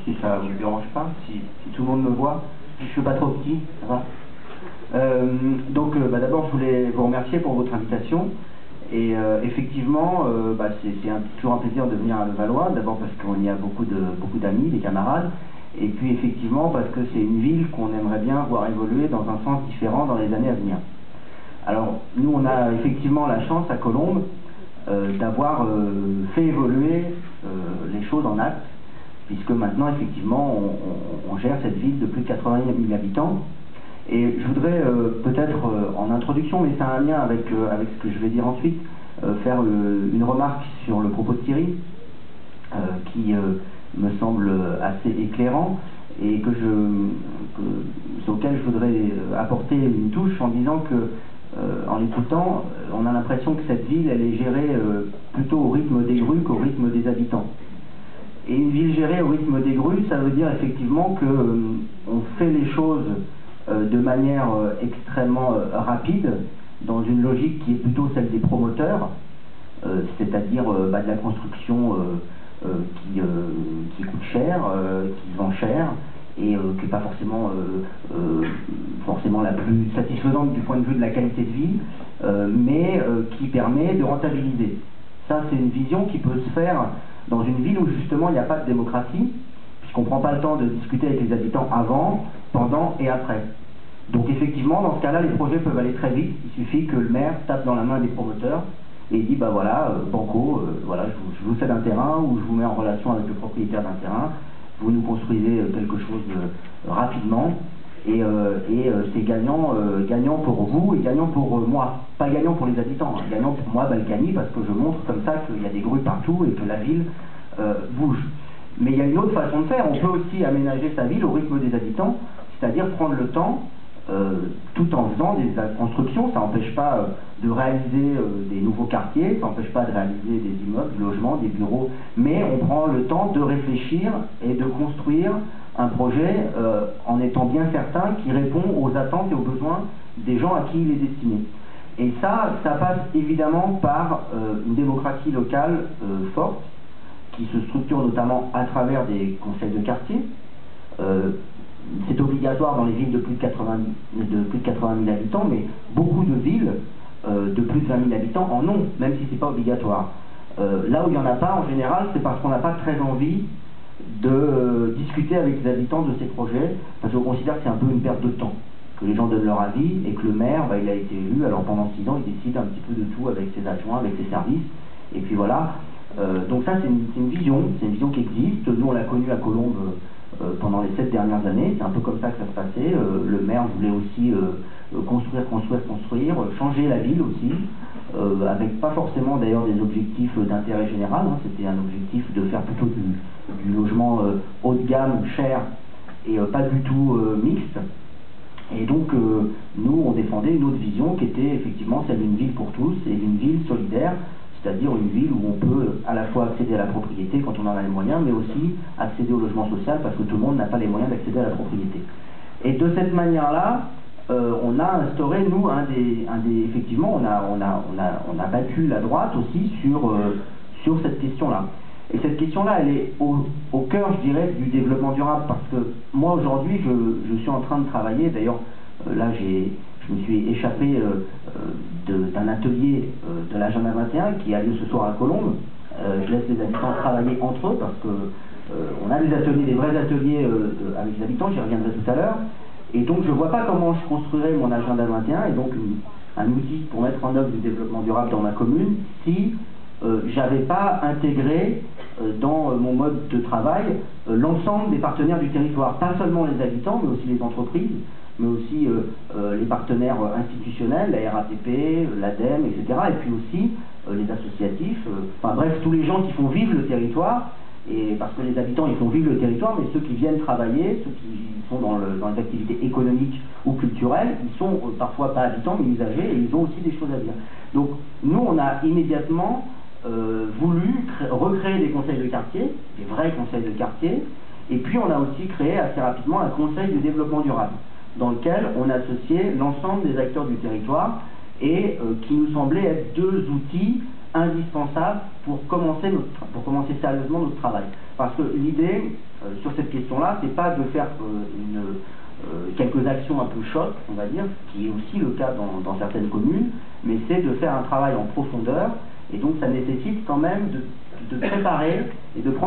Si ça ne vous dérange pas, si tout le monde me voit, je ne suis pas trop petit, ça va. D'abord, je voulais vous remercier pour votre invitation. Et effectivement, c'est toujours un plaisir de venir à Levallois, d'abord parce qu'on y a beaucoup d'amis, des camarades, et puis effectivement parce que c'est une ville qu'on aimerait bien voir évoluer dans un sens différent dans les années à venir. Alors, nous, on a effectivement la chance à Colombes d'avoir fait évoluer les choses en actes, puisque maintenant, effectivement, on gère cette ville de plus de 80 000 habitants. Et je voudrais peut-être, en introduction, mais c'est un lien avec ce que je vais dire ensuite, faire une remarque sur le propos de Thierry, qui me semble assez éclairant, et sur lequel je voudrais apporter une touche en disant que, en l'écoutant, on a l'impression que cette ville, elle est gérée plutôt au rythme des grues qu'au rythme des habitants. Et une ville gérée au rythme des grues, ça veut dire effectivement qu'on fait les choses de manière extrêmement rapide, dans une logique qui est plutôt celle des promoteurs, c'est-à-dire de la construction qui coûte cher, qui vend cher, et qui n'est pas forcément la plus satisfaisante du point de vue de la qualité de vie, mais qui permet de rentabiliser. Ça, c'est une vision qui peut se faire dans une ville où justement il n'y a pas de démocratie, puisqu'on ne prend pas le temps de discuter avec les habitants avant, pendant et après. Donc effectivement, dans ce cas-là, les projets peuvent aller très vite. Il suffit que le maire tape dans la main des promoteurs et dit, bah voilà, banco, voilà, je vous cède un terrain ou je vous mets en relation avec le propriétaire d'un terrain, vous nous construisez quelque chose rapidement, et c'est gagnant pour vous et gagnant pour moi. Pas gagnant pour les habitants, hein, gagnant pour moi, Balkany, parce que je montre comme ça qu'il y a des grues partout et que la ville bouge. Mais il y a une autre façon de faire, on peut aussi aménager sa ville au rythme des habitants, c'est-à-dire prendre le temps, tout en faisant des constructions. Ça n'empêche pas de réaliser des nouveaux quartiers, ça n'empêche pas de réaliser des immeubles, des logements, des bureaux, mais on prend le temps de réfléchir et de construire un projet en étant bien certain qu'il répond aux attentes et aux besoins des gens à qui il est destiné. Et ça passe évidemment par une démocratie locale forte, qui se structure notamment à travers des conseils de quartier. C'est obligatoire dans les villes de plus de 80 000 habitants, mais beaucoup de villes de plus de 20 000 habitants en ont, même si ce n'est pas obligatoire. Là où il n'y en a pas, en général, c'est parce qu'on n'a pas très envie de discuter avec les habitants de ces projets, parce qu'on considère que c'est un peu une perte de temps, que les gens donnent leur avis, et que le maire, il a été élu, alors pendant 6 ans, il décide un petit peu de tout avec ses adjoints, avec ses services, et puis voilà. Donc ça, c'est une vision qui existe. Nous, on l'a connue à Colombes pendant les 7 dernières années, c'est un peu comme ça que ça se passait. Le maire voulait aussi construire, changer la ville aussi, avec pas forcément d'ailleurs des objectifs d'intérêt général, hein. C'était un objectif de faire plutôt du logement haut de gamme, cher, et pas du tout mixte. Et donc, nous, on défendait une autre vision qui était effectivement celle d'une ville pour tous et d'une ville solidaire, c'est-à-dire une ville où on peut à la fois accéder à la propriété quand on en a les moyens, mais aussi accéder au logement social parce que tout le monde n'a pas les moyens d'accéder à la propriété. Et de cette manière-là, on a instauré, nous, effectivement, on a battu la droite aussi sur cette question-là. Et cette question-là, elle est au cœur, je dirais, du développement durable, parce que moi, aujourd'hui, je suis en train de travailler, d'ailleurs, là, je me suis échappé d'un atelier de l'Agenda 21 qui a lieu ce soir à Colombes. Je laisse les habitants travailler entre eux, parce qu'on a des vrais ateliers avec les habitants, j'y reviendrai tout à l'heure. Et donc, je ne vois pas comment je construirais mon Agenda 21, et donc un outil pour mettre en œuvre du développement durable dans ma commune, si j'avais pas intégré dans mon mode de travail l'ensemble des partenaires du territoire, pas seulement les habitants, mais aussi les entreprises, mais aussi les partenaires institutionnels, la RATP, l'ADEME, etc., et puis aussi les associatifs, enfin bref, tous les gens qui font vivre le territoire, et parce que les habitants, ils font vivre le territoire, mais ceux qui viennent travailler, ceux qui sont dans les activités économiques ou culturelles, ils sont parfois pas habitants, mais usagers, et ils ont aussi des choses à dire. Donc, nous, on a immédiatement voulu recréer des conseils de quartier, des vrais conseils de quartier, et puis on a aussi créé assez rapidement un conseil de développement durable, dans lequel on associait l'ensemble des acteurs du territoire, et qui nous semblaient être 2 outils indispensables pour commencer sérieusement notre travail. Parce que l'idée, sur cette question-là, c'est pas de faire quelques actions un peu choc, on va dire, qui est aussi le cas dans certaines communes, mais c'est de faire un travail en profondeur, et donc ça nécessite quand même de préparer et de prendre